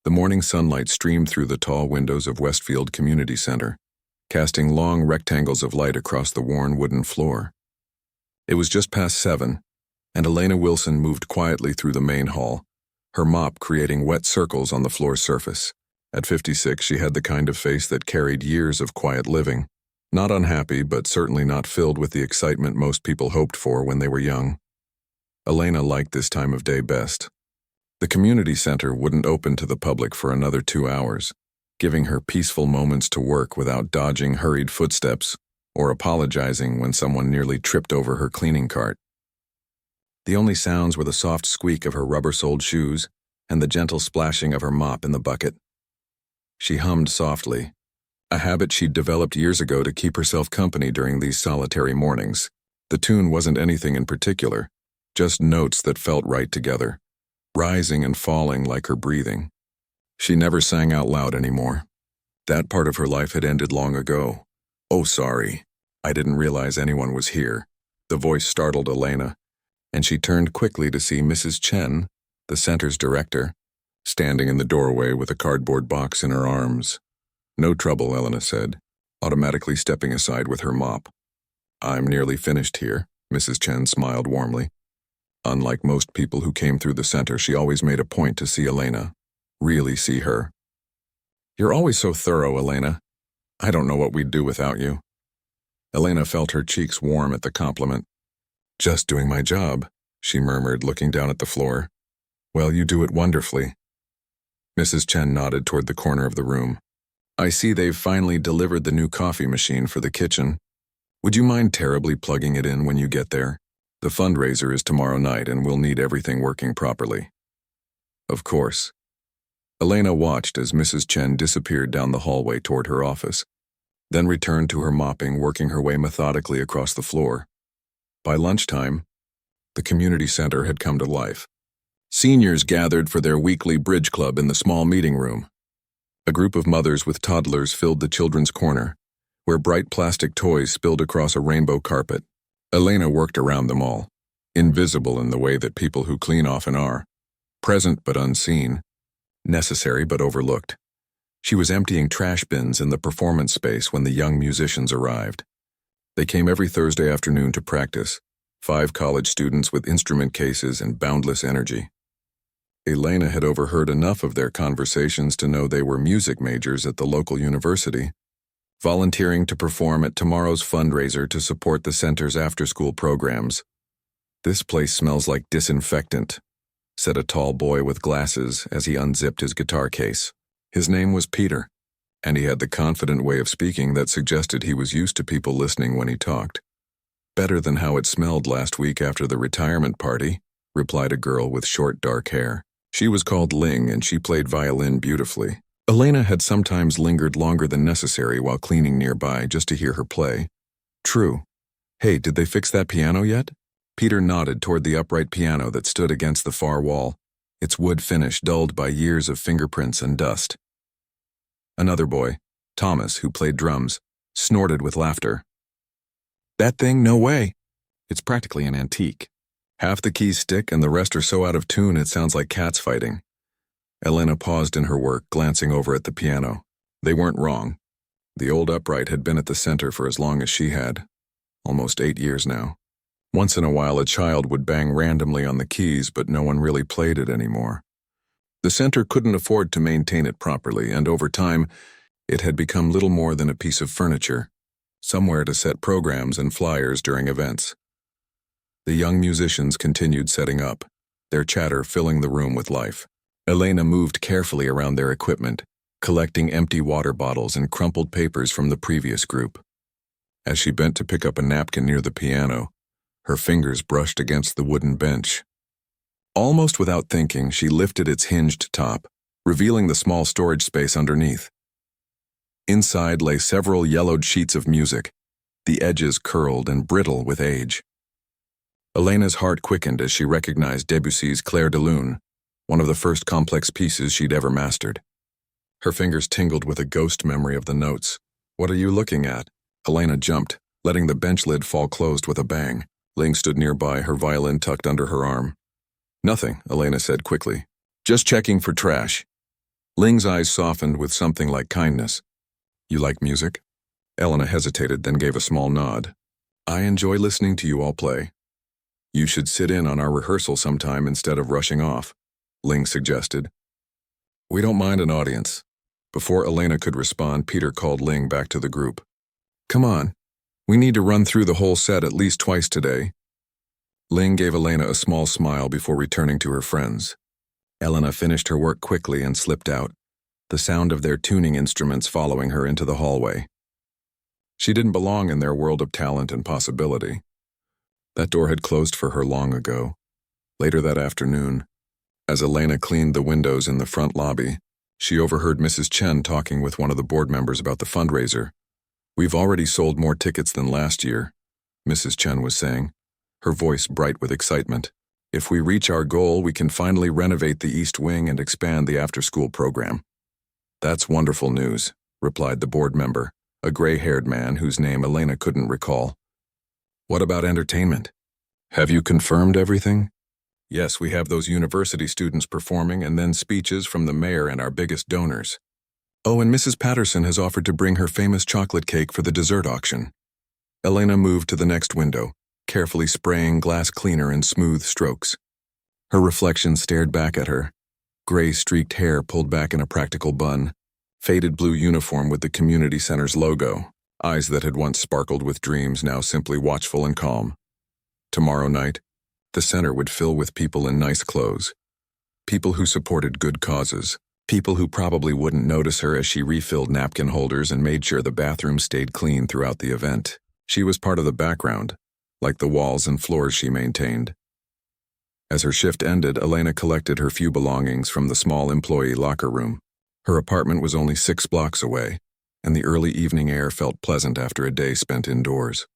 The morning sunlight streamed through the tall windows of Westfield Community Center, casting long rectangles of light across the worn wooden floor. It was just past 7, and Elena Wilson moved quietly through the main hall, her mop creating wet circles on the floor's surface. At 56, she had the kind of face that carried years of quiet living, not unhappy but certainly not filled with the excitement most people hoped for when they were young. Elena liked this time of day best. The community center wouldn't open to the public for another 2 hours, giving her peaceful moments to work without dodging hurried footsteps or apologizing when someone nearly tripped over her cleaning cart. The only sounds were the soft squeak of her rubber-soled shoes and the gentle splashing of her mop in the bucket. She hummed softly, a habit she'd developed years ago to keep herself company during these solitary mornings. The tune wasn't anything in particular, just notes that felt right together, rising and falling like her breathing. She never sang out loud anymore. That part of her life had ended long ago. "Oh, sorry. I didn't realize anyone was here." The voice startled Elena, and she turned quickly to see Mrs. Chen, the center's director, standing in the doorway with a cardboard box in her arms. "No trouble," Elena said, automatically stepping aside with her mop. "I'm nearly finished here," Mrs. Chen smiled warmly. Unlike most people who came through the center, she always made a point to see Elena, really see her. "You're always so thorough, Elena. I don't know what we'd do without you." Elena felt her cheeks warm at the compliment. "Just doing my job," she murmured, looking down at the floor. "Well, you do it wonderfully." Mrs. Chen nodded toward the corner of the room. "I see they've finally delivered the new coffee machine for the kitchen. Would you mind terribly plugging it in when you get there? The fundraiser is tomorrow night and we'll need everything working properly." "Of course." Elena watched as Mrs. Chen disappeared down the hallway toward her office, then returned to her mopping, working her way methodically across the floor. By lunchtime, the community center had come to life. Seniors gathered for their weekly bridge club in the small meeting room. A group of mothers with toddlers filled the children's corner, where bright plastic toys spilled across a rainbow carpet. Elena worked around them all, invisible in the way that people who clean often are, present but unseen, necessary but overlooked. She was emptying trash bins in the performance space when the young musicians arrived. They came every Thursday afternoon to practice, 5 college students with instrument cases and boundless energy. Elena had overheard enough of their conversations to know they were music majors at the local university, volunteering to perform at tomorrow's fundraiser to support the center's after-school programs. "This place smells like disinfectant," said a tall boy with glasses as he unzipped his guitar case. His name was Peter, and he had the confident way of speaking that suggested he was used to people listening when he talked. "Better than how it smelled last week after the retirement party," replied a girl with short dark hair. She was called Ling, and she played violin beautifully. Elena had sometimes lingered longer than necessary while cleaning nearby just to hear her play. "True. Hey, did they fix that piano yet?" Peter nodded toward the upright piano that stood against the far wall, its wood finish dulled by years of fingerprints and dust. Another boy, Thomas, who played drums, snorted with laughter. "That thing? No way. It's practically an antique. Half the keys stick and the rest are so out of tune it sounds like cats fighting." Elena paused in her work, glancing over at the piano. They weren't wrong. The old upright had been at the center for as long as she had, almost 8 years now. Once in a while a child would bang randomly on the keys, but no one really played it anymore. The center couldn't afford to maintain it properly, and over time, it had become little more than a piece of furniture, somewhere to set programs and flyers during events. The young musicians continued setting up, their chatter filling the room with life. Elena moved carefully around their equipment, collecting empty water bottles and crumpled papers from the previous group. As she bent to pick up a napkin near the piano, her fingers brushed against the wooden bench. Almost without thinking, she lifted its hinged top, revealing the small storage space underneath. Inside lay several yellowed sheets of music, the edges curled and brittle with age. Elena's heart quickened as she recognized Debussy's Clair de Lune, one of the first complex pieces she'd ever mastered. Her fingers tingled with a ghost memory of the notes. "What are you looking at?" Elena jumped, letting the bench lid fall closed with a bang. Ling stood nearby, her violin tucked under her arm. "Nothing," Elena said quickly. "Just checking for trash." Ling's eyes softened with something like kindness. You like music? Elena hesitated, then gave a small nod. I enjoy listening to you all play. You should sit in on our rehearsal sometime instead of rushing off, Ling suggested. We don't mind an audience. Before Elena could respond, Peter called Ling back to the group. Come on. We need to run through the whole set at least twice today. Ling gave Elena a small smile before returning to her friends. Elena finished her work quickly and slipped out, the sound of their tuning instruments following her into the hallway. She didn't belong in their world of talent and possibility. That door had closed for her long ago. Later that afternoon, as Elena cleaned the windows in the front lobby, she overheard Mrs. Chen talking with one of the board members about the fundraiser. We've already sold more tickets than last year, Mrs. Chen was saying, her voice bright with excitement. If we reach our goal, we can finally renovate the East Wing and expand the after-school program. That's wonderful news, replied the board member, a gray-haired man whose name Elena couldn't recall. What about entertainment? Have you confirmed everything? Yes, we have those university students performing and then speeches from the mayor and our biggest donors. Oh, and Mrs. Patterson has offered to bring her famous chocolate cake for the dessert auction. Elena moved to the next window, carefully spraying glass cleaner in smooth strokes. Her reflection stared back at her, gray-streaked hair pulled back in a practical bun, faded blue uniform with the community center's logo, eyes that had once sparkled with dreams now simply watchful and calm. Tomorrow night, the center would fill with people in nice clothes, people who supported good causes, people who probably wouldn't notice her as she refilled napkin holders and made sure the bathroom stayed clean throughout the event. She was part of the background, like the walls and floors she maintained. As her shift ended, Elena collected her few belongings from the small employee locker room. Her apartment was only 6 blocks away, and the early evening air felt pleasant after a day spent indoors.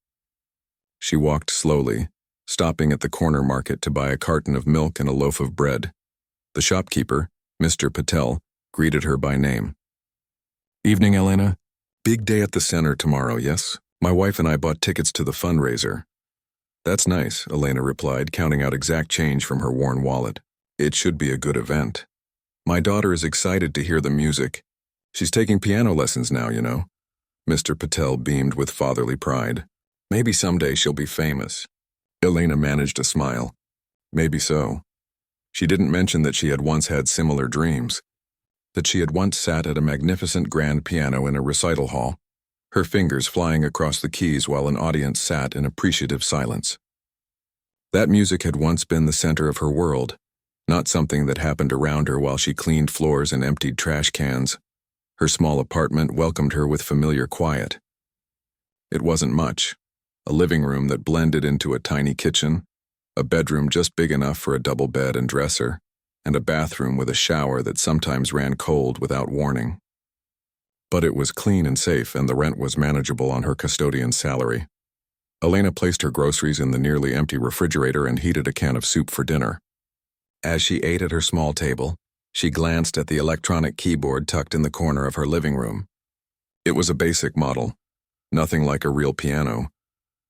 She walked slowly, stopping at the corner market to buy a carton of milk and a loaf of bread. The shopkeeper, Mr. Patel, greeted her by name. Evening, Elena. Big day at the center tomorrow, yes? My wife and I bought tickets to the fundraiser. That's nice, Elena replied, counting out exact change from her worn wallet. It should be a good event. My daughter is excited to hear the music. She's taking piano lessons now, you know. Mr. Patel beamed with fatherly pride. Maybe someday she'll be famous. Elena managed a smile. Maybe so. She didn't mention that she had once had similar dreams, that she had once sat at a magnificent grand piano in a recital hall, her fingers flying across the keys while an audience sat in appreciative silence. That music had once been the center of her world, not something that happened around her while she cleaned floors and emptied trash cans. Her small apartment welcomed her with familiar quiet. It wasn't much. A living room that blended into a tiny kitchen, a bedroom just big enough for a double bed and dresser, and a bathroom with a shower that sometimes ran cold without warning. But it was clean and safe, and the rent was manageable on her custodian's salary. Elena placed her groceries in the nearly empty refrigerator and heated a can of soup for dinner. As she ate at her small table, she glanced at the electronic keyboard tucked in the corner of her living room. It was a basic model, nothing like a real piano,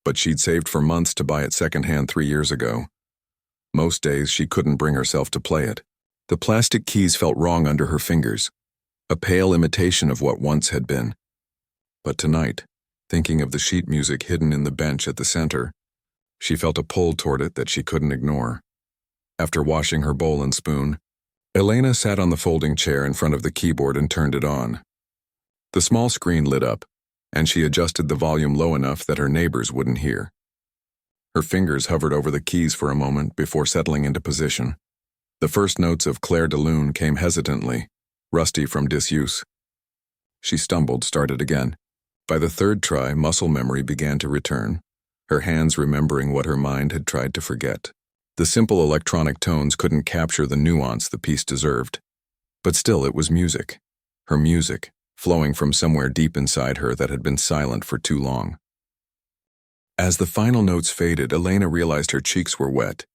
but she'd saved for months to buy it secondhand 3 years ago. Most days she couldn't bring herself to play it. The plastic keys felt wrong under her fingers, a pale imitation of what once had been. But tonight, thinking of the sheet music hidden in the bench at the center, she felt a pull toward it that she couldn't ignore. After washing her bowl and spoon, Elena sat on the folding chair in front of the keyboard and turned it on. The small screen lit up, and she adjusted the volume low enough that her neighbors wouldn't hear. Her fingers hovered over the keys for a moment before settling into position. The first notes of Claire de Lune came hesitantly, rusty from disuse. She stumbled, started again. By the third try, muscle memory began to return, her hands remembering what her mind had tried to forget. The simple electronic tones couldn't capture the nuance the piece deserved. But still, it was music. Her music, flowing from somewhere deep inside her that had been silent for too long. As the final notes faded, Elena realized her cheeks were wet.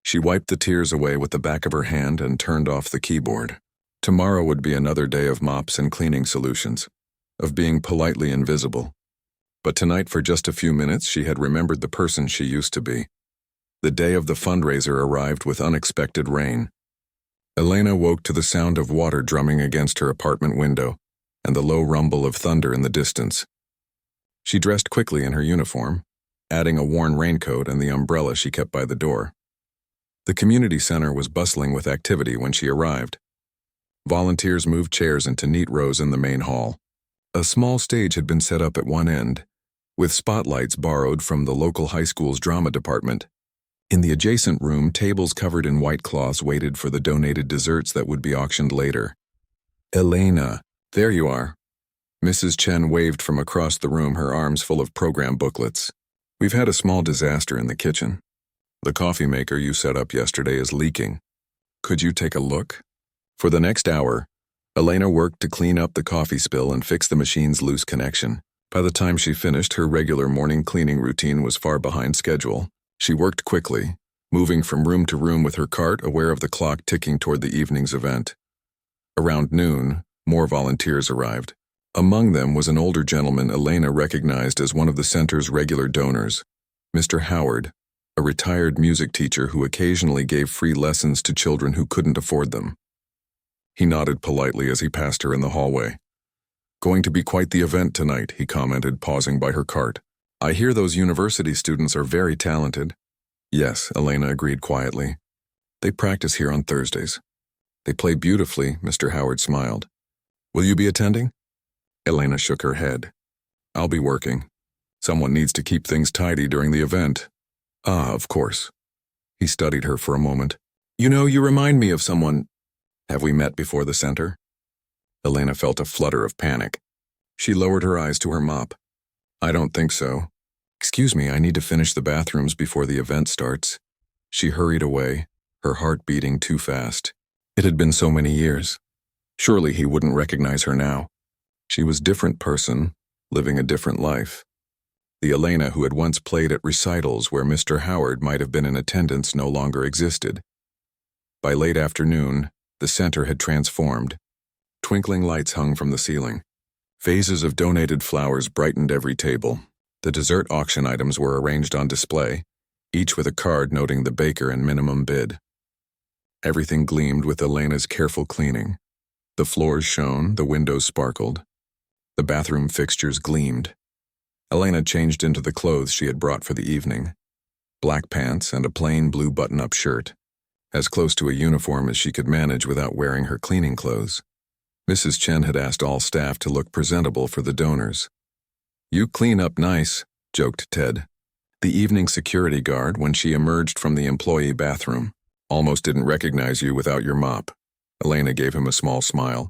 She wiped the tears away with the back of her hand and turned off the keyboard. Tomorrow would be another day of mops and cleaning solutions, of being politely invisible. But tonight, for just a few minutes, she had remembered the person she used to be. The day of the fundraiser arrived with unexpected rain. Elena woke to the sound of water drumming against her apartment window and the low rumble of thunder in the distance. She dressed quickly in her uniform, adding a worn raincoat and the umbrella she kept by the door. The community center was bustling with activity when she arrived. Volunteers moved chairs into neat rows in the main hall. A small stage had been set up at one end, with spotlights borrowed from the local high school's drama department. In the adjacent room, tables covered in white cloths waited for the donated desserts that would be auctioned later. "Elena, there you are." Mrs. Chen waved from across the room, her arms full of program booklets. "We've had a small disaster in the kitchen. The coffee maker you set up yesterday is leaking. Could you take a look?" For the next hour, Elena worked to clean up the coffee spill and fix the machine's loose connection. By the time she finished, her regular morning cleaning routine was far behind schedule. She worked quickly, moving from room to room with her cart, aware of the clock ticking toward the evening's event. Around noon, more volunteers arrived. Among them was an older gentleman Elena recognized as one of the center's regular donors, Mr. Howard, a retired music teacher who occasionally gave free lessons to children who couldn't afford them. He nodded politely as he passed her in the hallway. "Going to be quite the event tonight," he commented, pausing by her cart. "I hear those university students are very talented." "Yes," Elena agreed quietly. "They practice here on Thursdays. They play beautifully," Mr. Howard smiled. "Will you be attending?" Elena shook her head. "I'll be working. Someone needs to keep things tidy during the event." "Ah, of course." He studied her for a moment. "You know, you remind me of someone. Have we met before the center?" Elena felt a flutter of panic. She lowered her eyes to her mop. "I don't think so. Excuse me, I need to finish the bathrooms before the event starts." She hurried away, her heart beating too fast. It had been so many years. Surely he wouldn't recognize her now. She was a different person, living a different life. The Elena who had once played at recitals where Mr. Howard might have been in attendance no longer existed. By late afternoon, the center had transformed. Twinkling lights hung from the ceiling. Vases of donated flowers brightened every table. The dessert auction items were arranged on display, each with a card noting the baker and minimum bid. Everything gleamed with Elena's careful cleaning. The floors shone, the windows sparkled. The bathroom fixtures gleamed. Elena changed into the clothes she had brought for the evening. Black pants and a plain blue button-up shirt, as close to a uniform as she could manage without wearing her cleaning clothes. Mrs. Chen had asked all staff to look presentable for the donors. "You clean up nice," joked Ted. The evening security guard, when she emerged from the employee bathroom, almost didn't recognize you without your mop. Elena gave him a small smile.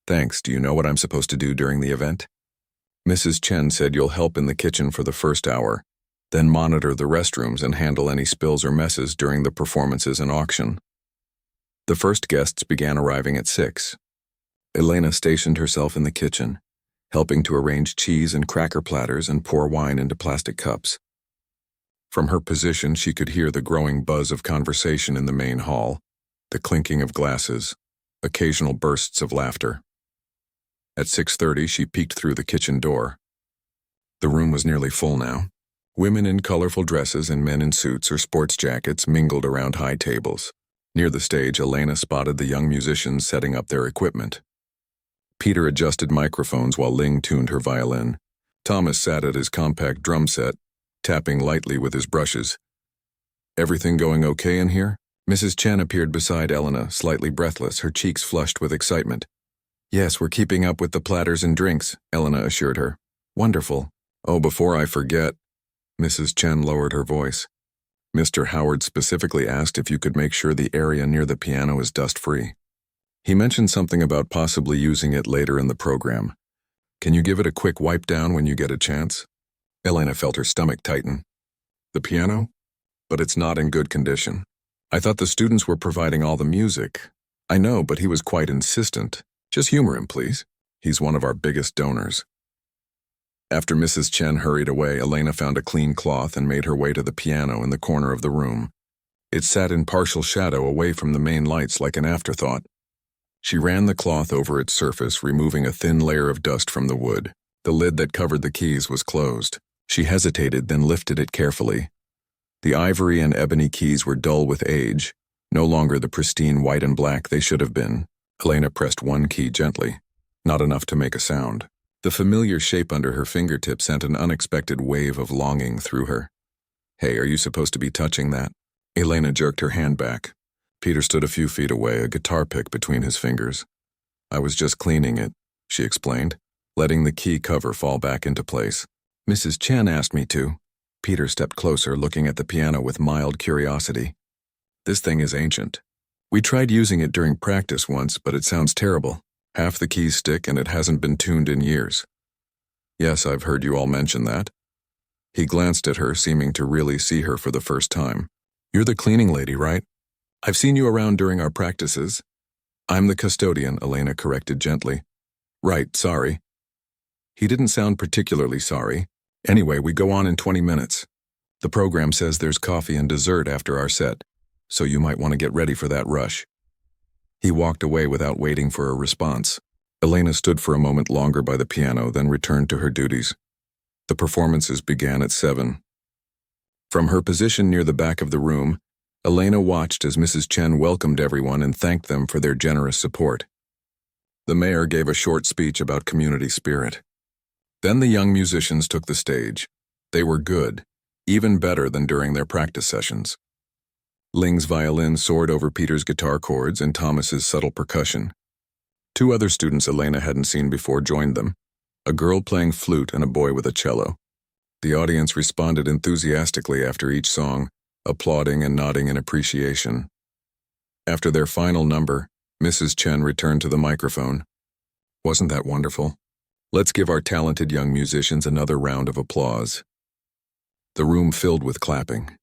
"Thanks. Do you know what I'm supposed to do during the event?" Mrs. Chen said you'll help in the kitchen for the first hour, then monitor the restrooms and handle any spills or messes during the performances and auction. The first guests began arriving at 6. Elena stationed herself in the kitchen, helping to arrange cheese and cracker platters and pour wine into plastic cups. From her position, she could hear the growing buzz of conversation in the main hall, the clinking of glasses, occasional bursts of laughter. At 6:30, she peeked through the kitchen door. The room was nearly full now. Women in colorful dresses and men in suits or sports jackets mingled around high tables. Near the stage, Elena spotted the young musicians setting up their equipment. Peter adjusted microphones while Ling tuned her violin. Thomas sat at his compact drum set, tapping lightly with his brushes. "Everything going okay in here?" Mrs. Chen appeared beside Elena, slightly breathless, her cheeks flushed with excitement. "Yes, we're keeping up with the platters and drinks," Elena assured her. "Wonderful. Oh, before I forget," Mrs. Chen lowered her voice. "Mr. Howard specifically asked if you could make sure the area near the piano is dust-free. He mentioned something about possibly using it later in the program. Can you give it a quick wipe down when you get a chance?" Elena felt her stomach tighten. "The piano? But it's not in good condition. I thought the students were providing all the music." "I know, but he was quite insistent. Just humor him, please. He's one of our biggest donors." After Mrs. Chen hurried away, Elena found a clean cloth and made her way to the piano in the corner of the room. It sat in partial shadow away from the main lights like an afterthought. She ran the cloth over its surface, removing a thin layer of dust from the wood. The lid that covered the keys was closed. She hesitated, then lifted it carefully. The ivory and ebony keys were dull with age, no longer the pristine white and black they should have been. Elena pressed one key gently, not enough to make a sound. The familiar shape under her fingertip sent an unexpected wave of longing through her. "Hey, are you supposed to be touching that?" Elena jerked her hand back. Peter stood a few feet away, a guitar pick between his fingers. "I was just cleaning it," she explained, letting the key cover fall back into place. "Mrs. Chen asked me to." Peter stepped closer, looking at the piano with mild curiosity. "This thing is ancient. We tried using it during practice once, but it sounds terrible. Half the keys stick and it hasn't been tuned in years." "Yes, I've heard you all mention that." He glanced at her, seeming to really see her for the first time. "You're the cleaning lady, right? I've seen you around during our practices." "I'm the custodian," Elena corrected gently. "Right, sorry." He didn't sound particularly sorry. "Anyway, we go on in 20 minutes. The program says there's coffee and dessert after our set, so you might want to get ready for that rush." He walked away without waiting for a response. Elena stood for a moment longer by the piano, then returned to her duties. The performances began at 7. From her position near the back of the room, Elena watched as Mrs. Chen welcomed everyone and thanked them for their generous support. The mayor gave a short speech about community spirit. Then the young musicians took the stage. They were good, even better than during their practice sessions. Ling's violin soared over Peter's guitar chords and Thomas's subtle percussion. 2 other students Elena hadn't seen before joined them, a girl playing flute and a boy with a cello. The audience responded enthusiastically after each song, applauding and nodding in appreciation. After their final number, Mrs. Chen returned to the microphone. "Wasn't that wonderful? Let's give our talented young musicians another round of applause." The room filled with clapping.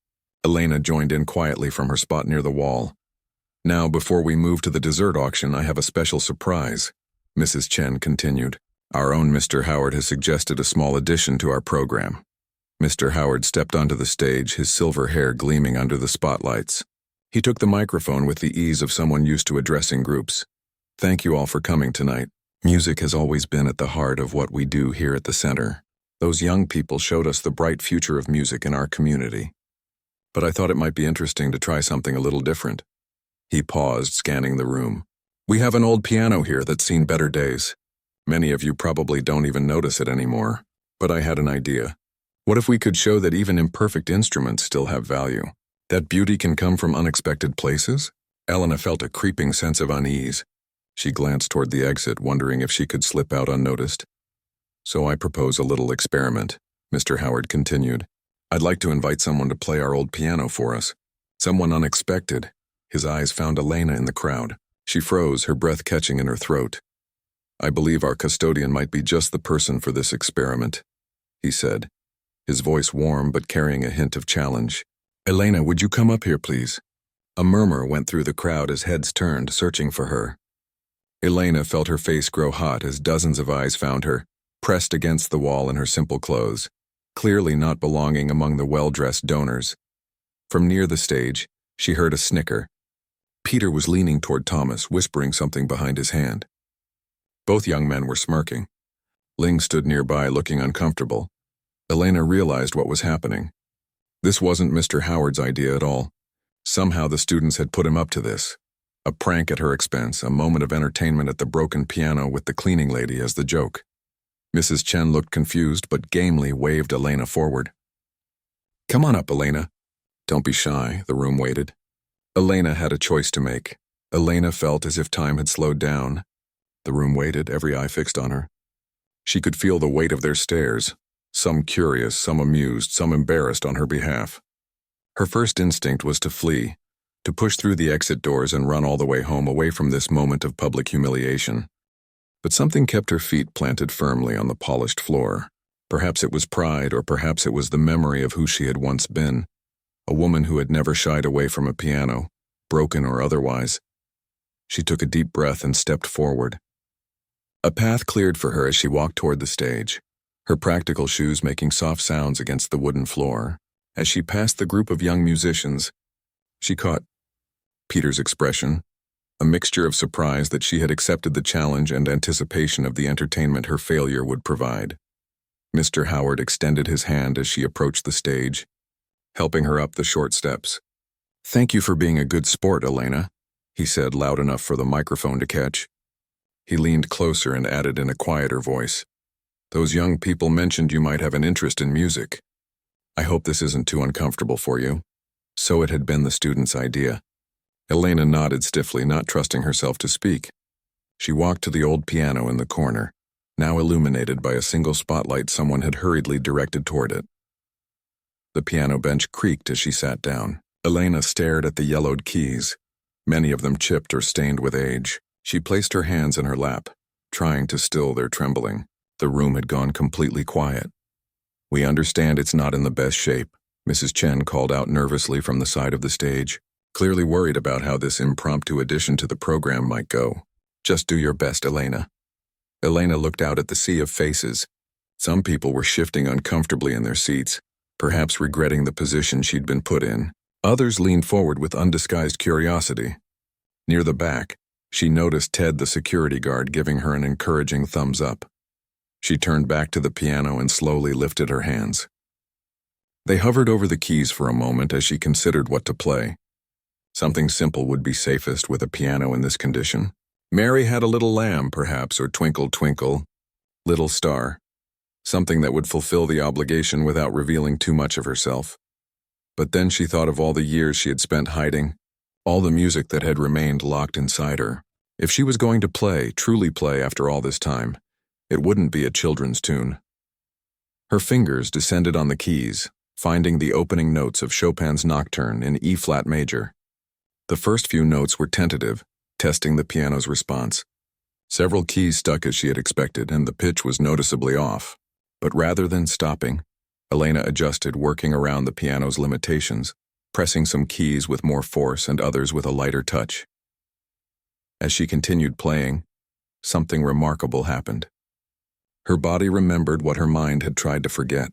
Elena joined in quietly from her spot near the wall. "Now, before we move to the dessert auction, I have a special surprise," Mrs. Chen continued. "Our own Mr. Howard has suggested a small addition to our program." Mr. Howard stepped onto the stage, his silver hair gleaming under the spotlights. He took the microphone with the ease of someone used to addressing groups. "Thank you all for coming tonight. Music has always been at the heart of what we do here at the center. Those young people showed us the bright future of music in our community. But I thought it might be interesting to try something a little different." He paused, scanning the room. "We have an old piano here that's seen better days. Many of you probably don't even notice it anymore, but I had an idea. What if we could show that even imperfect instruments still have value? That beauty can come from unexpected places?" Elena felt a creeping sense of unease. She glanced toward the exit, wondering if she could slip out unnoticed. "So I propose a little experiment," Mr. Howard continued. "I'd like to invite someone to play our old piano for us. Someone unexpected." His eyes found Elena in the crowd. She froze, her breath catching in her throat. "I believe our custodian might be just the person for this experiment," he said, his voice warm but carrying a hint of challenge. "Elena, would you come up here, please?" A murmur went through the crowd as heads turned, searching for her. Elena felt her face grow hot as dozens of eyes found her, pressed against the wall in her simple clothes, clearly not belonging among the well-dressed donors. From near the stage, she heard a snicker. Peter was leaning toward Thomas, whispering something behind his hand. Both young men were smirking. Ling stood nearby, looking uncomfortable. Elena realized what was happening. This wasn't Mr. Howard's idea at all. Somehow the students had put him up to this. A prank at her expense, a moment of entertainment at the broken piano with the cleaning lady as the joke. Mrs. Chen looked confused but gamely waved Elena forward. "Come on up, Elena." "Don't be shy," the room waited. Elena had a choice to make. Elena felt as if time had slowed down. The room waited, every eye fixed on her. She could feel the weight of their stares, some curious, some amused, some embarrassed on her behalf. Her first instinct was to flee, to push through the exit doors and run all the way home away from this moment of public humiliation. But something kept her feet planted firmly on the polished floor. Perhaps it was pride, or perhaps it was the memory of who she had once been, a woman who had never shied away from a piano, broken or otherwise. She took a deep breath and stepped forward. A path cleared for her as she walked toward the stage, her practical shoes making soft sounds against the wooden floor. As she passed the group of young musicians, she caught Peter's expression, a mixture of surprise that she had accepted the challenge and anticipation of the entertainment her failure would provide. Mr. Howard extended his hand as she approached the stage, helping her up the short steps. "Thank you for being a good sport, Elena," he said loud enough for the microphone to catch. He leaned closer and added in a quieter voice, "Those young people mentioned you might have an interest in music. I hope this isn't too uncomfortable for you." So it had been the student's idea. Elena nodded stiffly, not trusting herself to speak. She walked to the old piano in the corner, now illuminated by a single spotlight someone had hurriedly directed toward it. The piano bench creaked as she sat down. Elena stared at the yellowed keys, many of them chipped or stained with age. She placed her hands in her lap, trying to still their trembling. The room had gone completely quiet. "We understand it's not in the best shape," Mrs. Chen called out nervously from the side of the stage, clearly worried about how this impromptu addition to the program might go. "Just do your best, Elena." Elena looked out at the sea of faces. Some people were shifting uncomfortably in their seats, perhaps regretting the position she'd been put in. Others leaned forward with undisguised curiosity. Near the back, she noticed Ted the security guard giving her an encouraging thumbs up. She turned back to the piano and slowly lifted her hands. They hovered over the keys for a moment as she considered what to play. Something simple would be safest with a piano in this condition. "Mary Had a Little Lamb," perhaps, or "Twinkle, Twinkle, Little Star." Something that would fulfill the obligation without revealing too much of herself. But then she thought of all the years she had spent hiding, all the music that had remained locked inside her. If she was going to play, truly play after all this time, it wouldn't be a children's tune. Her fingers descended on the keys, finding the opening notes of Chopin's Nocturne in E-flat major. The first few notes were tentative, testing the piano's response. Several keys stuck as she had expected, and the pitch was noticeably off. But rather than stopping, Elena adjusted, working around the piano's limitations, pressing some keys with more force and others with a lighter touch. As she continued playing, something remarkable happened. Her body remembered what her mind had tried to forget.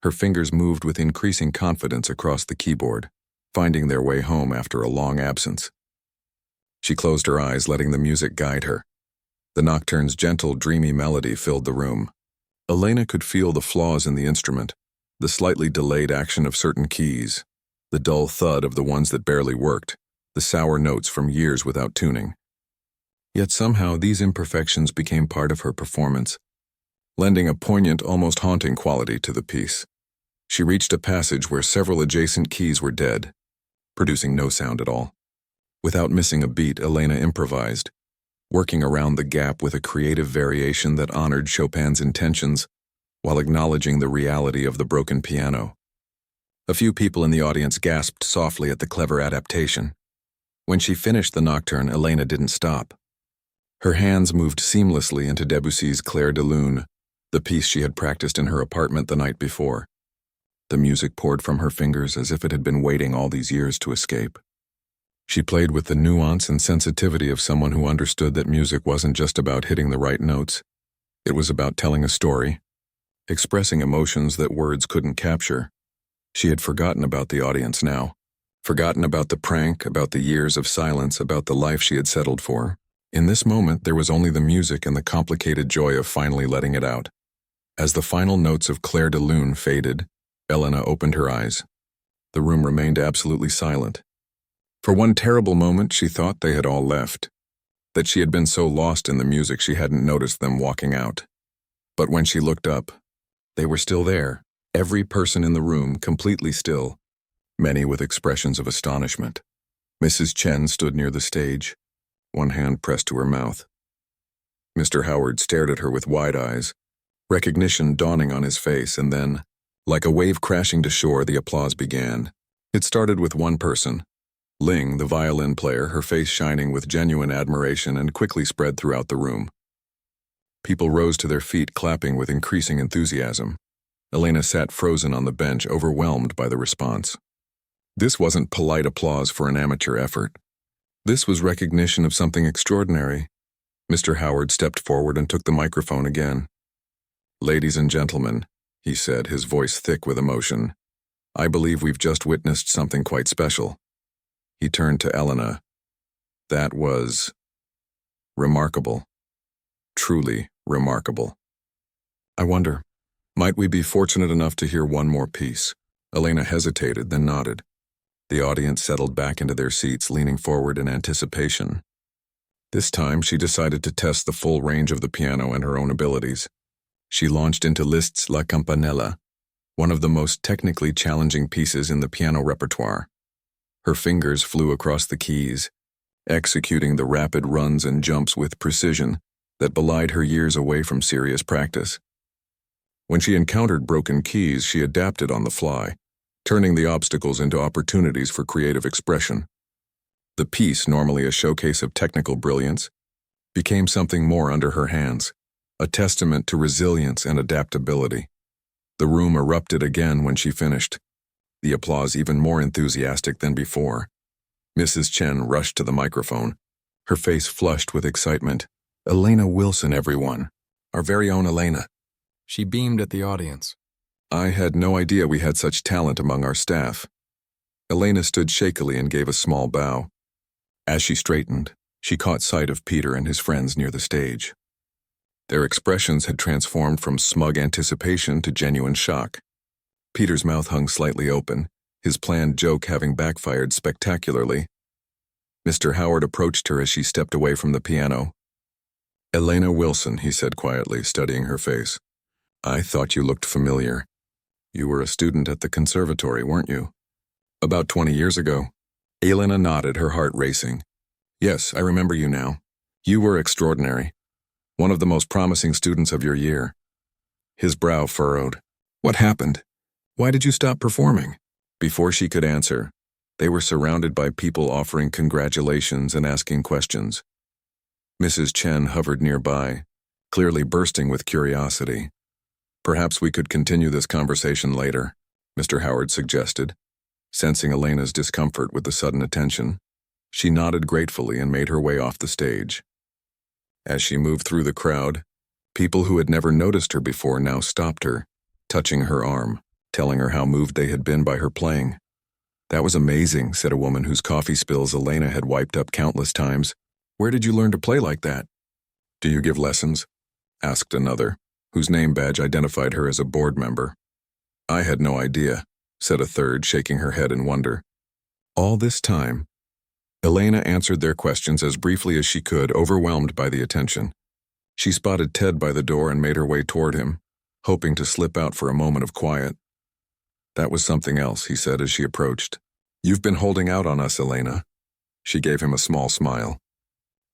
Her fingers moved with increasing confidence across the keyboard, finding their way home after a long absence. She closed her eyes, letting the music guide her. The Nocturne's gentle, dreamy melody filled the room. Elena could feel the flaws in the instrument, the slightly delayed action of certain keys, the dull thud of the ones that barely worked, the sour notes from years without tuning. Yet somehow these imperfections became part of her performance, lending a poignant, almost haunting quality to the piece. She reached a passage where several adjacent keys were dead, producing no sound at all. Without missing a beat, Elena improvised, working around the gap with a creative variation that honored Chopin's intentions while acknowledging the reality of the broken piano. A few people in the audience gasped softly at the clever adaptation. When she finished the Nocturne, Elena didn't stop. Her hands moved seamlessly into Debussy's Clair de Lune, the piece she had practiced in her apartment the night before. The music poured from her fingers as if it had been waiting all these years to escape. She played with the nuance and sensitivity of someone who understood that music wasn't just about hitting the right notes. It was about telling a story, expressing emotions that words couldn't capture. She had forgotten about the audience now, forgotten about the prank, about the years of silence, about the life she had settled for. In this moment, there was only the music and the complicated joy of finally letting it out. As the final notes of Clair de Lune faded, Elena opened her eyes. The room remained absolutely silent. For one terrible moment, she thought they had all left, that she had been so lost in the music she hadn't noticed them walking out. But when she looked up, they were still there, every person in the room completely still, many with expressions of astonishment. Mrs. Chen stood near the stage, one hand pressed to her mouth. Mr. Howard stared at her with wide eyes, recognition dawning on his face, and then, like a wave crashing to shore, the applause began. It started with one person, Ling, the violin player, her face shining with genuine admiration, and quickly spread throughout the room. People rose to their feet, clapping with increasing enthusiasm. Elena sat frozen on the bench, overwhelmed by the response. This wasn't polite applause for an amateur effort. This was recognition of something extraordinary. Mr. Howard stepped forward and took the microphone again. "Ladies and gentlemen," he said, his voice thick with emotion, "I believe we've just witnessed something quite special." He turned to Elena. "That was remarkable. Truly remarkable. I wonder, might we be fortunate enough to hear one more piece?" Elena hesitated, then nodded. The audience settled back into their seats, leaning forward in anticipation. This time, she decided to test the full range of the piano and her own abilities. She launched into Liszt's La Campanella, one of the most technically challenging pieces in the piano repertoire. Her fingers flew across the keys, executing the rapid runs and jumps with precision that belied her years away from serious practice. When she encountered broken keys, she adapted on the fly, turning the obstacles into opportunities for creative expression. The piece, normally a showcase of technical brilliance, became something more under her hands, a testament to resilience and adaptability. The room erupted again when she finished, the applause even more enthusiastic than before. Mrs. Chen rushed to the microphone, her face flushed with excitement. "Elena Wilson, everyone. Our very own Elena." She beamed at the audience. "I had no idea we had such talent among our staff." Elena stood shakily and gave a small bow. As she straightened, she caught sight of Peter and his friends near the stage. Their expressions had transformed from smug anticipation to genuine shock. Peter's mouth hung slightly open, his planned joke having backfired spectacularly. Mr. Howard approached her as she stepped away from the piano. "Elena Wilson," he said quietly, studying her face. "I thought you looked familiar. You were a student at the conservatory, weren't you?" "About 20 years ago." Elena nodded, her heart racing. "Yes, I remember you now. You were extraordinary. One of the most promising students of your year." His brow furrowed. "What happened? Why did you stop performing?" Before she could answer, they were surrounded by people offering congratulations and asking questions. Mrs. Chen hovered nearby, clearly bursting with curiosity. "Perhaps we could continue this conversation later," Mr. Howard suggested. Sensing Elena's discomfort with the sudden attention, she nodded gratefully and made her way off the stage. As she moved through the crowd, people who had never noticed her before now stopped her, touching her arm, telling her how moved they had been by her playing. "That was amazing," said a woman whose coffee spills Elena had wiped up countless times. "Where did you learn to play like that?" "Do you give lessons?" asked another, whose name badge identified her as a board member. "I had no idea," said a third, shaking her head in wonder. All this time, Elena answered their questions as briefly as she could, overwhelmed by the attention. She spotted Ted by the door and made her way toward him, hoping to slip out for a moment of quiet. "That was something else," he said as she approached. "You've been holding out on us, Elena." She gave him a small smile.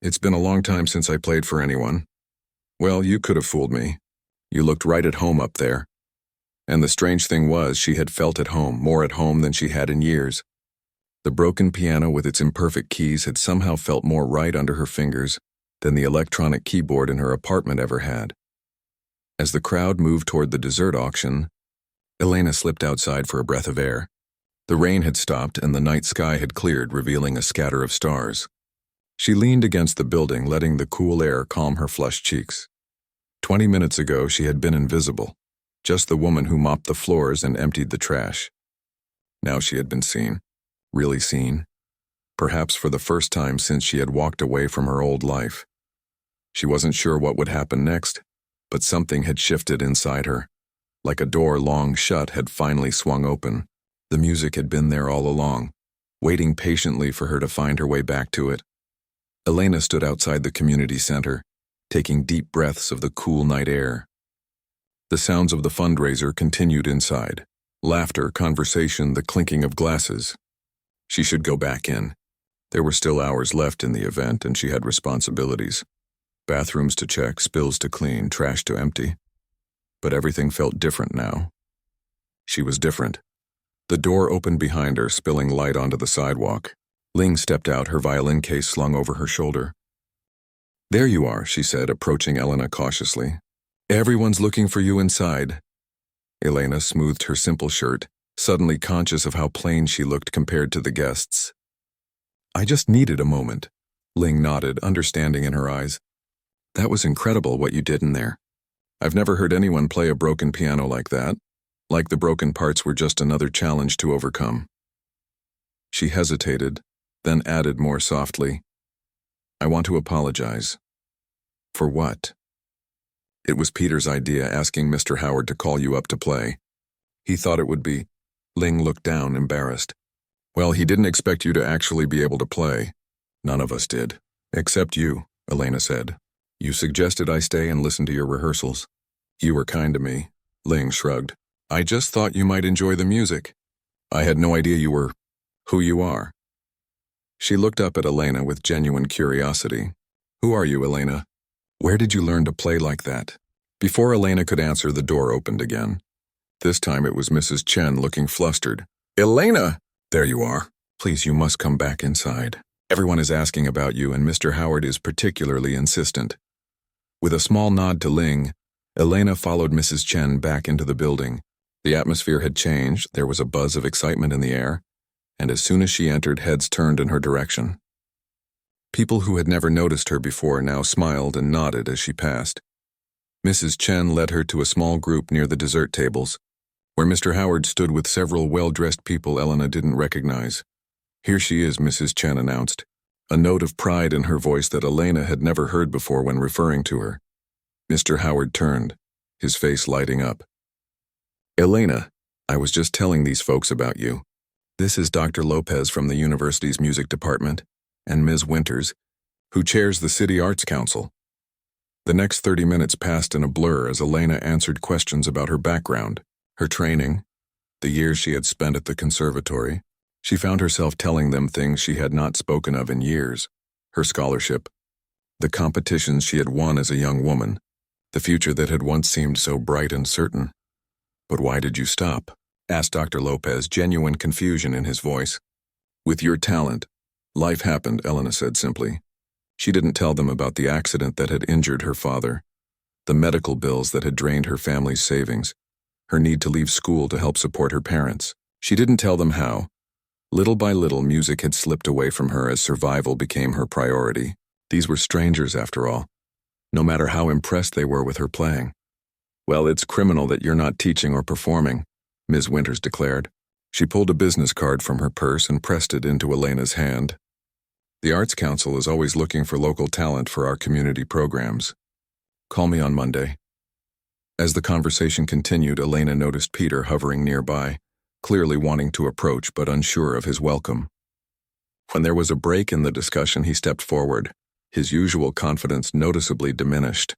"It's been a long time since I played for anyone." "Well, you could have fooled me. You looked right at home up there." And the strange thing was, she had felt at home, more at home than she had in years. The broken piano with its imperfect keys had somehow felt more right under her fingers than the electronic keyboard in her apartment ever had. As the crowd moved toward the dessert auction, Elena slipped outside for a breath of air. The rain had stopped and the night sky had cleared, revealing a scatter of stars. She leaned against the building, letting the cool air calm her flushed cheeks. 20 minutes ago, she had been invisible, just the woman who mopped the floors and emptied the trash. Now she had been seen, really seen, perhaps for the first time since she had walked away from her old life. She wasn't sure what would happen next, but something had shifted inside her. Like a door long shut had finally swung open. The music had been there all along, waiting patiently for her to find her way back to it. Elena stood outside the community center, taking deep breaths of the cool night air. The sounds of the fundraiser continued inside. Laughter, conversation, the clinking of glasses. She should go back in. There were still hours left in the event, and she had responsibilities. Bathrooms to check, spills to clean, trash to empty. But everything felt different now. She was different. The door opened behind her, spilling light onto the sidewalk. Ling stepped out, her violin case slung over her shoulder. "There you are," she said, approaching Elena cautiously. "Everyone's looking for you inside." Elena smoothed her simple shirt, suddenly conscious of how plain she looked compared to the guests. "I just needed a moment." Ling nodded, understanding in her eyes. "That was incredible what you did in there. I've never heard anyone play a broken piano like that, like the broken parts were just another challenge to overcome." She hesitated, then added more softly, "I want to apologize." "For what?" "It was Peter's idea, asking Mr. Howard to call you up to play. He thought it would be—" Ling looked down, embarrassed. Well, he didn't expect you to actually be able to play. None of us did. Except you, Elena said. You suggested I stay and listen to your rehearsals. You were kind to me. Ling shrugged. I just thought you might enjoy the music. I had no idea you were who you are. She looked up at Elena with genuine curiosity. Who are you, Elena? Where did you learn to play like that? Before Elena could answer, the door opened again. This time it was Mrs. Chen looking flustered. Elena! There you are. Please, you must come back inside. Everyone is asking about you, and Mr. Howard is particularly insistent. With a small nod to Ling, Elena followed Mrs. Chen back into the building. The atmosphere had changed, there was a buzz of excitement in the air, and as soon as she entered, heads turned in her direction. People who had never noticed her before now smiled and nodded as she passed. Mrs. Chen led her to a small group near the dessert tables, where Mr. Howard stood with several well-dressed people Elena didn't recognize. Here she is, Mrs. Chen announced, a note of pride in her voice that Elena had never heard before when referring to her. Mr. Howard turned, his face lighting up. Elena, I was just telling these folks about you. This is Dr. Lopez from the university's music department, and Ms. Winters, who chairs the City Arts Council. The next 30 minutes passed in a blur as Elena answered questions about her background, her training, the years she had spent at the conservatory. She found herself telling them things she had not spoken of in years, her scholarship, the competitions she had won as a young woman, the future that had once seemed so bright and certain. But why did you stop? Asked Dr. Lopez, genuine confusion in his voice. With your talent, life happened, Elena said simply. She didn't tell them about the accident that had injured her father, the medical bills that had drained her family's savings, her need to leave school to help support her parents. She didn't tell them how. Little by little, music had slipped away from her as survival became her priority. These were strangers, after all, no matter how impressed they were with her playing. Well, it's criminal that you're not teaching or performing, Ms. Winters declared. She pulled a business card from her purse and pressed it into Elena's hand. The Arts Council is always looking for local talent for our community programs. Call me on Monday. As the conversation continued, Elena noticed Peter hovering nearby, clearly wanting to approach but unsure of his welcome. When there was a break in the discussion, he stepped forward, his usual confidence noticeably diminished.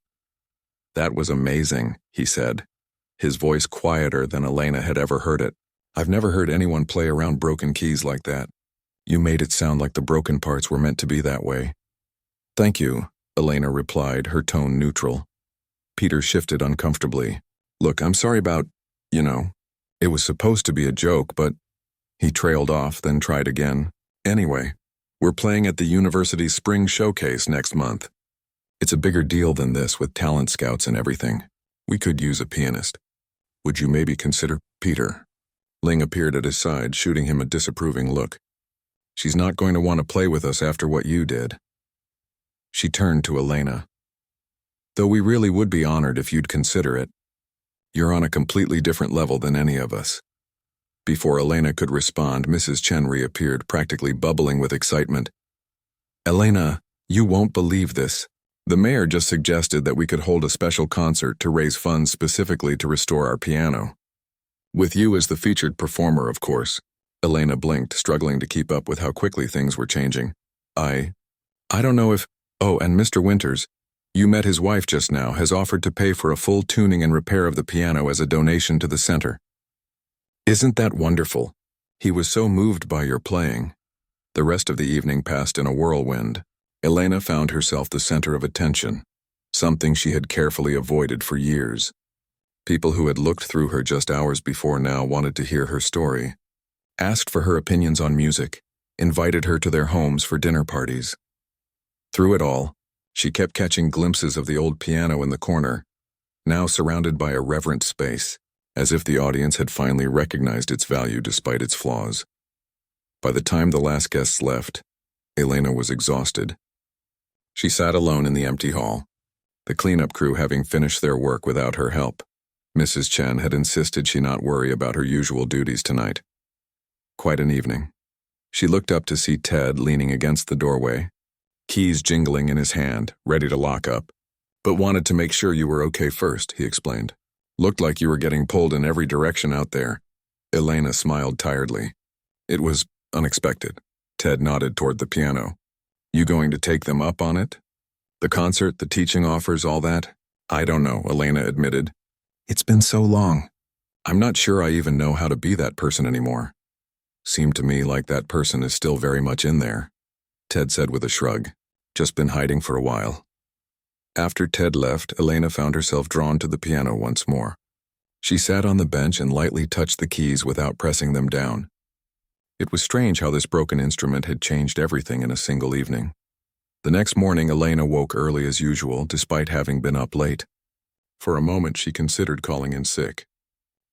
That was amazing, he said, his voice quieter than Elena had ever heard it. I've never heard anyone play around broken keys like that. You made it sound like the broken parts were meant to be that way. Thank you, Elena replied, her tone neutral. Peter shifted uncomfortably. Look, I'm sorry about, it was supposed to be a joke, but he trailed off, then tried again. Anyway, we're playing at the university's spring showcase next month. It's a bigger deal than this with talent scouts and everything. We could use a pianist. Would you maybe consider Peter? Ling appeared at his side, shooting him a disapproving look. She's not going to want to play with us after what you did. She turned to Elena. Though we really would be honored if you'd consider it. You're on a completely different level than any of us. Before Elena could respond, Mrs. Chen reappeared, practically bubbling with excitement. Elena, you won't believe this. The mayor just suggested that we could hold a special concert to raise funds specifically to restore our piano. With you as the featured performer, of course. Elena blinked, struggling to keep up with how quickly things were changing. I don't know if... Oh, and Mr. Winters, you met his wife just now, has offered to pay for a full tuning and repair of the piano as a donation to the center. Isn't that wonderful? He was so moved by your playing. The rest of the evening passed in a whirlwind. Elena found herself the center of attention, something she had carefully avoided for years. People who had looked through her just hours before now wanted to hear her story, asked for her opinions on music, invited her to their homes for dinner parties. Through it all, she kept catching glimpses of the old piano in the corner, now surrounded by a reverent space, as if the audience had finally recognized its value despite its flaws. By the time the last guests left, Elena was exhausted. She sat alone in the empty hall, the cleanup crew having finished their work without her help. Mrs. Chen had insisted she not worry about her usual duties tonight. Quite an evening. She looked up to see Ted leaning against the doorway, keys jingling in his hand, ready to lock up. But wanted to make sure you were okay first, he explained. Looked like you were getting pulled in every direction out there. Elena smiled tiredly. It was Unexpected. Ted nodded toward the piano. You going to take them up on it? The concert, the teaching offers, all that? I don't know, Elena admitted. It's been so long. I'm not sure I even know how to be that person anymore. Seemed to me like that person is still very much in there, Ted said with a shrug. Just been hiding for a while. After Ted left, Elena found herself drawn to the piano once more. She sat on the bench and lightly touched the keys without pressing them down. It was strange how this broken instrument had changed everything in a single evening. The next morning, Elena woke early as usual, despite having been up late. For a moment, she considered calling in sick.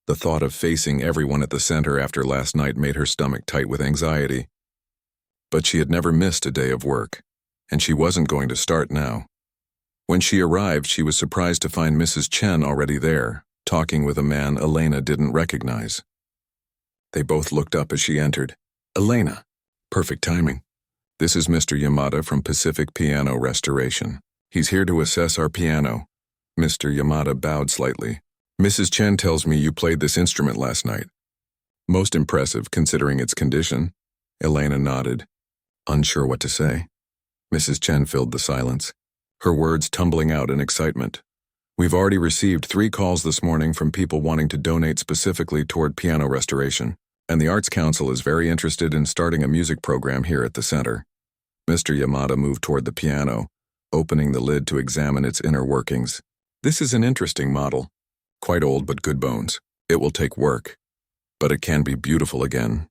The thought of facing everyone at the center after last night made her stomach tight with anxiety. But she had never missed a day of work, and she wasn't going to start now. When she arrived, she was surprised to find Mrs. Chen already there, talking with a man Elena didn't recognize. They both looked up as she entered. Elena. Perfect timing. This is Mr. Yamada from Pacific Piano Restoration. He's here to assess our piano. Mr. Yamada bowed slightly. Mrs. Chen tells me you played this instrument last night. Most impressive, considering its condition. Elena nodded, unsure what to say. Mrs. Chen filled the silence, her words tumbling out in excitement. We've already received 3 calls this morning from people wanting to donate specifically toward piano restoration, and the Arts Council is very interested in starting a music program here at the center. Mr. Yamada moved toward the piano, opening the lid to examine its inner workings. This is an interesting model. Quite old but good bones. It will take work, but it can be beautiful again.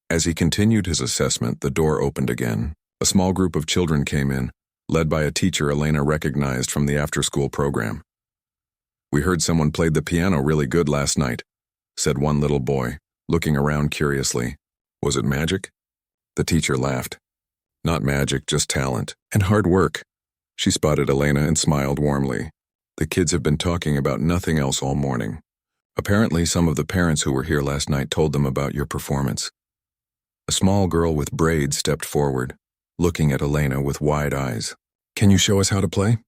As he continued his assessment, the door opened again. A small group of children came in, led by a teacher Elena recognized from the after-school program. We heard someone played the piano really good last night, said one little boy, looking around curiously. Was it magic? The teacher laughed. Not magic, just talent and hard work. She spotted Elena and smiled warmly. The kids have been talking about nothing else all morning. Apparently, some of the parents who were here last night told them about your performance. A small girl with braids stepped forward, looking at Elena with wide eyes. Can you show us how to play?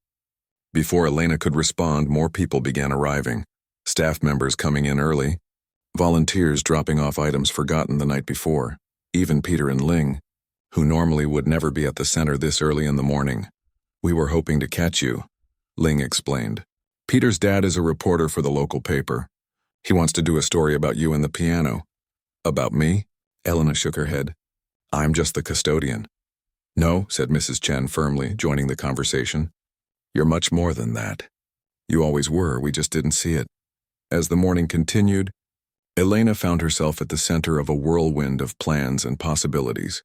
Before Elena could respond, more people began arriving. Staff members coming in early, volunteers dropping off items forgotten the night before, even Peter and Ling, who normally would never be at the center this early in the morning. We were hoping to catch you, Ling explained. Peter's dad is a reporter for the local paper. He wants to do a story about you and the piano. About me? Elena shook her head. I'm just the custodian. No, said Mrs. Chen firmly, joining the conversation. You're much more than that. You always were, we just didn't see it. As the morning continued, Elena found herself at the center of a whirlwind of plans and possibilities.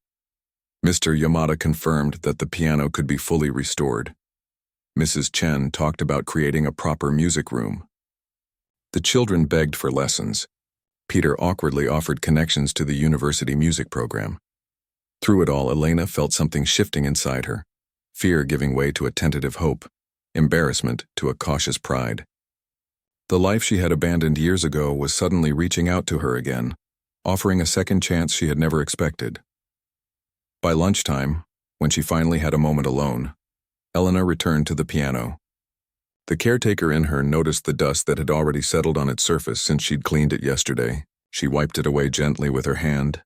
Mr. Yamada confirmed that the piano could be fully restored. Mrs. Chen talked about creating a proper music room. The children begged for lessons. Peter awkwardly offered connections to the university music program. Through it all, Elena felt something shifting inside her, fear giving way to a tentative hope, embarrassment to a cautious pride. The life she had abandoned years ago was suddenly reaching out to her again, offering a second chance she had never expected. By lunchtime, when she finally had a moment alone, Elena returned to the piano. The caretaker in her noticed the dust that had already settled on its surface since she'd cleaned it yesterday. She wiped it away gently with her hand.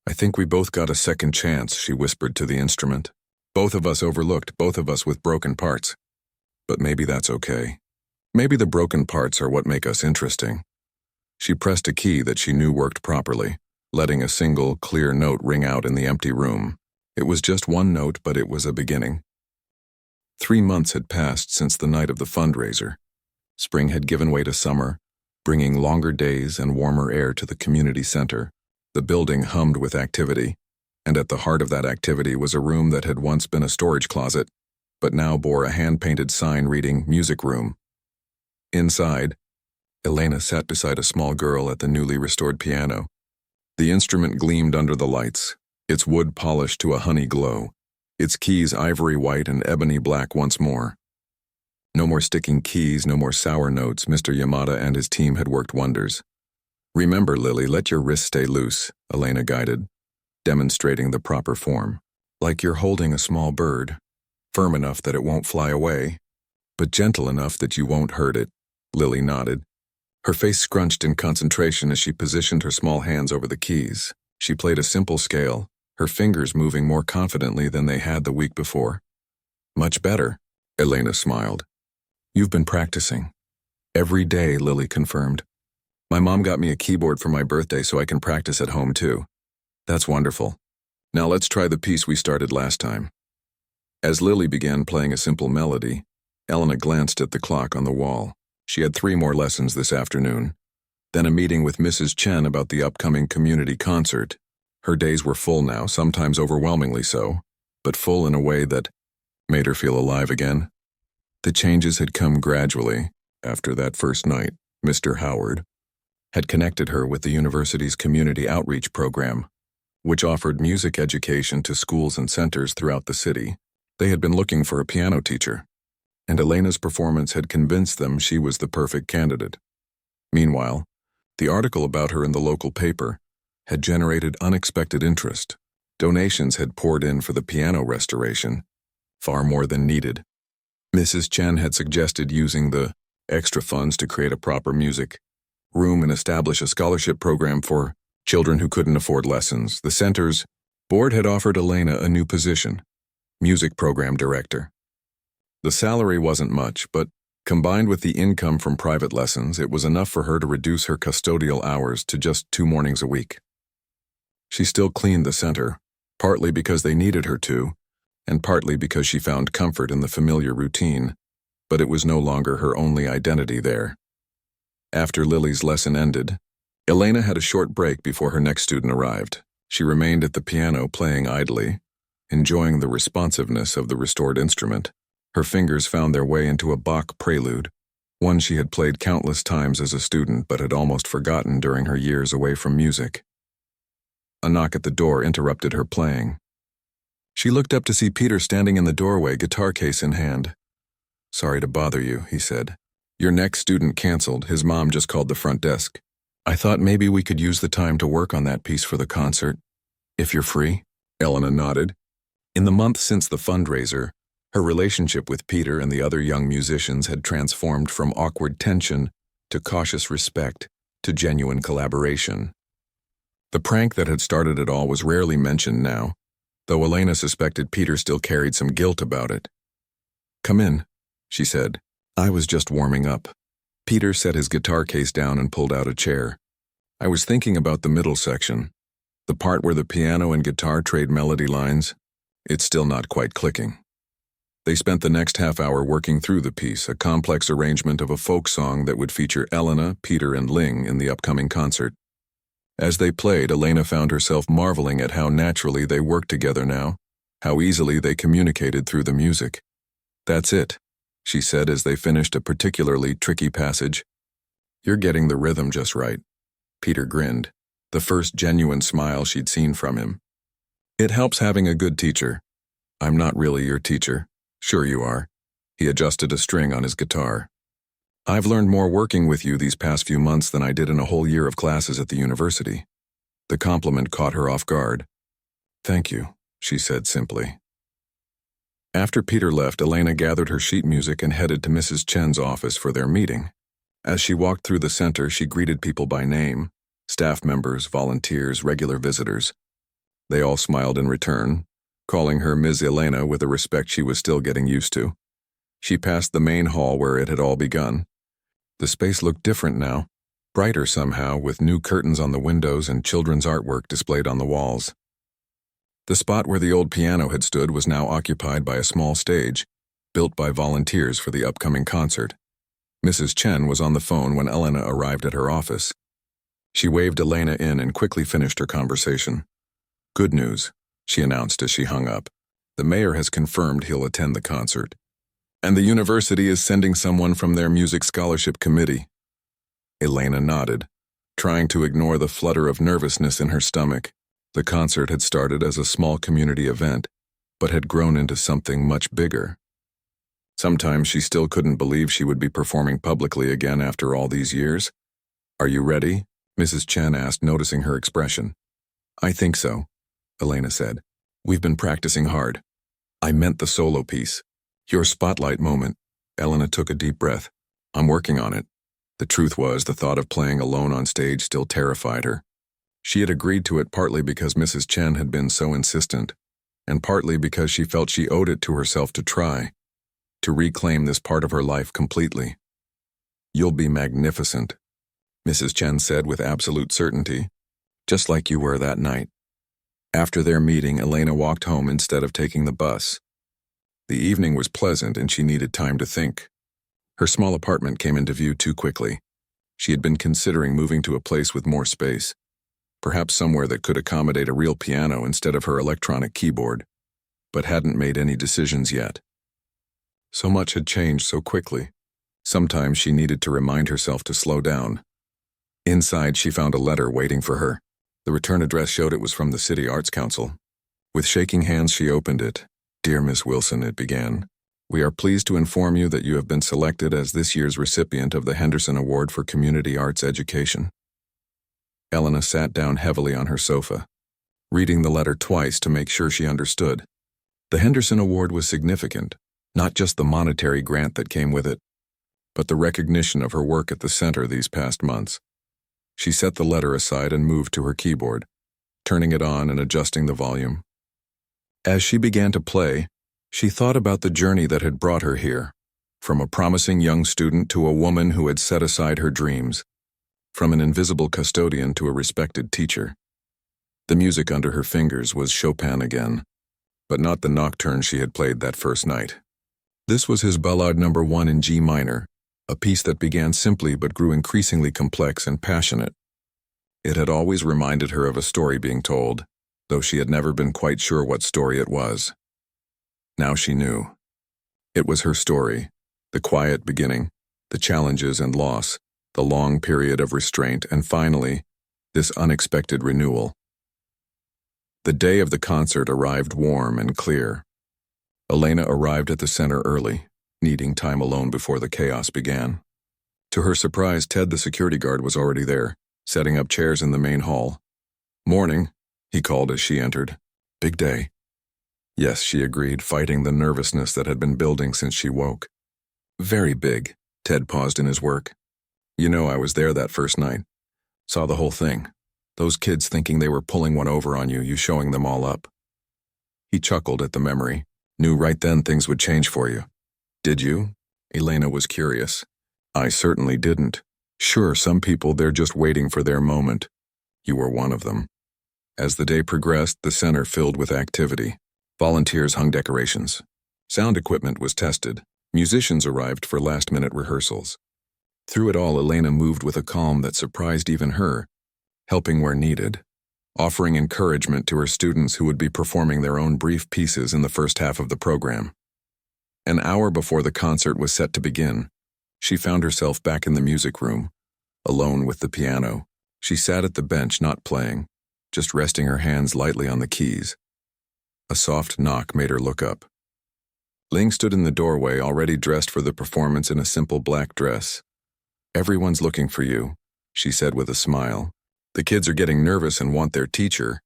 I think we both got a second chance, she whispered to the instrument. Both of us overlooked, both of us with broken parts. But maybe that's okay. Maybe the broken parts are what make us interesting. She pressed a key that she knew worked properly, letting a single, clear note ring out in the empty room. It was just one note, but it was a beginning. 3 months had passed since the night of the fundraiser. Spring had given way to summer, bringing longer days and warmer air to the community center. The building hummed with activity, and at the heart of that activity was a room that had once been a storage closet, but now bore a hand-painted sign reading Music Room. Inside, Elena sat beside a small girl at the newly restored piano. The instrument gleamed under the lights, its wood polished to a honey glow, its keys ivory white and ebony black once more. No more sticking keys, no more sour notes. Mr. Yamada and his team had worked wonders. Remember, Lily, let your wrist stay loose, Elena guided, demonstrating the proper form. Like you're holding a small bird, firm enough that it won't fly away, but gentle enough that you won't hurt it, Lily nodded. Her face scrunched in concentration as she positioned her small hands over the keys. She played a simple scale, her fingers moving more confidently than they had the week before. Much better, Elena smiled. You've been practicing. Every day, Lily confirmed. My mom got me a keyboard for my birthday so I can practice at home too. That's wonderful. Now let's try the piece we started last time. As Lily began playing a simple melody, Elena glanced at the clock on the wall. She had 3 more lessons this afternoon. Then a meeting with Mrs. Chen about the upcoming community concert. Her days were full now, sometimes overwhelmingly so, but full in a way that made her feel alive again. The changes had come gradually. After that first night, Mr. Howard had connected her with the university's community outreach program, which offered music education to schools and centers throughout the city. They had been looking for a piano teacher, and Elena's performance had convinced them she was the perfect candidate. Meanwhile, the article about her in the local paper had generated unexpected interest. Donations had poured in for the piano restoration, far more than needed. Mrs. Chen had suggested using the extra funds to create a proper music room and establish a scholarship program for children who couldn't afford lessons. The center's board had offered Elena a new position, music program director. The salary wasn't much, but combined with the income from private lessons, it was enough for her to reduce her custodial hours to just 2 mornings a week. She still cleaned the center, partly because they needed her to, and partly because she found comfort in the familiar routine, but it was no longer her only identity there. After Lily's lesson ended, Elena had a short break before her next student arrived. She remained at the piano playing idly, enjoying the responsiveness of the restored instrument. Her fingers found their way into a Bach prelude, one she had played countless times as a student but had almost forgotten during her years away from music. A knock at the door interrupted her playing. She looked up to see Peter standing in the doorway, guitar case in hand. "Sorry to bother you," he said. "Your next student canceled. His mom just called the front desk. I thought maybe we could use the time to work on that piece for the concert, if you're free." Elena nodded. In the month since the fundraiser, her relationship with Peter and the other young musicians had transformed from awkward tension to cautious respect to genuine collaboration. The prank that had started it all was rarely mentioned now, though Elena suspected Peter still carried some guilt about it. "Come in," she said. "I was just warming up." Peter set his guitar case down and pulled out a chair. "I was thinking about the middle section, the part where the piano and guitar trade melody lines. It's still not quite clicking." They spent the next half hour working through the piece, a complex arrangement of a folk song that would feature Elena, Peter, and Ling in the upcoming concert. As they played, Elena found herself marveling at how naturally they worked together now, how easily they communicated through the music. "That's it," she said as they finished a particularly tricky passage. "You're getting the rhythm just right." Peter grinned, the first genuine smile she'd seen from him. "It helps having a good teacher." "I'm not really your teacher." "Sure you are." He adjusted a string on his guitar. "I've learned more working with you these past few months than I did in a whole year of classes at the university." The compliment caught her off guard. "Thank you," she said simply. After Peter left, Elena gathered her sheet music and headed to Mrs. Chen's office for their meeting. As she walked through the center, she greeted people by name, staff members, volunteers, regular visitors. They all smiled in return, calling her Ms. Elena with a respect she was still getting used to. She passed the main hall where it had all begun. The space looked different now, brighter somehow, with new curtains on the windows and children's artwork displayed on the walls. The spot where the old piano had stood was now occupied by a small stage, built by volunteers for the upcoming concert. Mrs. Chen was on the phone when Elena arrived at her office. She waved Elena in and quickly finished her conversation. "Good news," she announced as she hung up. "The mayor has confirmed he'll attend the concert. And the university is sending someone from their music scholarship committee." Elena nodded, trying to ignore the flutter of nervousness in her stomach. The concert had started as a small community event, but had grown into something much bigger. Sometimes she still couldn't believe she would be performing publicly again after all these years. "Are you ready?" Mrs. Chen asked, noticing her expression. "I think so," Elena said. "We've been practicing hard." "I meant the solo piece. Your spotlight moment." Elena took a deep breath. "I'm working on it." The truth was, the thought of playing alone on stage still terrified her. She had agreed to it partly because Mrs. Chen had been so insistent, and partly because she felt she owed it to herself to try, to reclaim this part of her life completely. "You'll be magnificent," Mrs. Chen said with absolute certainty, "just like you were that night." After their meeting, Elena walked home instead of taking the bus. The evening was pleasant and she needed time to think. Her small apartment came into view too quickly. She had been considering moving to a place with more space, perhaps somewhere that could accommodate a real piano instead of her electronic keyboard, but hadn't made any decisions yet. So much had changed so quickly. Sometimes she needed to remind herself to slow down. Inside, she found a letter waiting for her. The return address showed it was from the City Arts Council. With shaking hands, she opened it. "Dear Miss Wilson," it began, "we are pleased to inform you that you have been selected as this year's recipient of the Henderson Award for Community Arts Education." Elena sat down heavily on her sofa, reading the letter twice to make sure she understood. The Henderson Award was significant, not just the monetary grant that came with it, but the recognition of her work at the center these past months. She set the letter aside and moved to her keyboard, turning it on and adjusting the volume. As she began to play, she thought about the journey that had brought her here, from a promising young student to a woman who had set aside her dreams, from an invisible custodian to a respected teacher. The music under her fingers was Chopin again, but not the nocturne she had played that first night. This was his Ballade No. 1 in G minor, a piece that began simply but grew increasingly complex and passionate. It had always reminded her of a story being told, though she had never been quite sure what story it was. Now she knew. It was her story, the quiet beginning, the challenges and loss, the long period of restraint, and finally, this unexpected renewal. The day of the concert arrived warm and clear. Elena arrived at the center early, needing time alone before the chaos began. To her surprise, Ted, the security guard, was already there, setting up chairs in the main hall. "Morning," he called as she entered. "Big day." "Yes," she agreed, fighting the nervousness that had been building since she woke. "Very big." Ted paused in his work. "You know, I was there that first night. Saw the whole thing. Those kids thinking they were pulling one over on you, you showing them all up." He chuckled at the memory. "Knew right then things would change for you." "Did you?" Elena was curious. "I certainly didn't. Sure, some people, they're just waiting for their moment. You were one of them." As the day progressed, the center filled with activity. Volunteers hung decorations. Sound equipment was tested. Musicians arrived for last-minute rehearsals. Through it all, Elena moved with a calm that surprised even her, helping where needed, offering encouragement to her students who would be performing their own brief pieces in the first half of the program. An hour before the concert was set to begin, she found herself back in the music room, alone with the piano. She sat at the bench, not playing, just resting her hands lightly on the keys. A soft knock made her look up. Ling stood in the doorway, already dressed for the performance in a simple black dress. "Everyone's looking for you," she said with a smile. "The kids are getting nervous and want their teacher."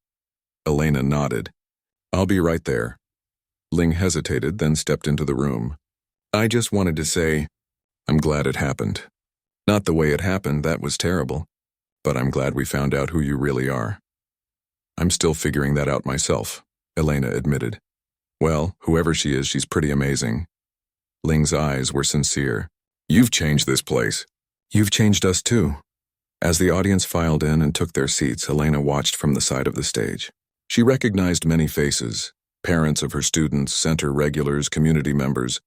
Elena nodded. "I'll be right there." Ling hesitated, then stepped into the room. "I just wanted to say, I'm glad it happened. Not the way it happened, that was terrible. But I'm glad we found out who you really are." "I'm still figuring that out myself," Elena admitted. "Well, whoever she is, she's pretty amazing." Ling's eyes were sincere. "You've changed this place." "You've changed us too." As the audience filed in and took their seats, Elena watched from the side of the stage. She recognized many faces, parents of her students, center regulars, community members,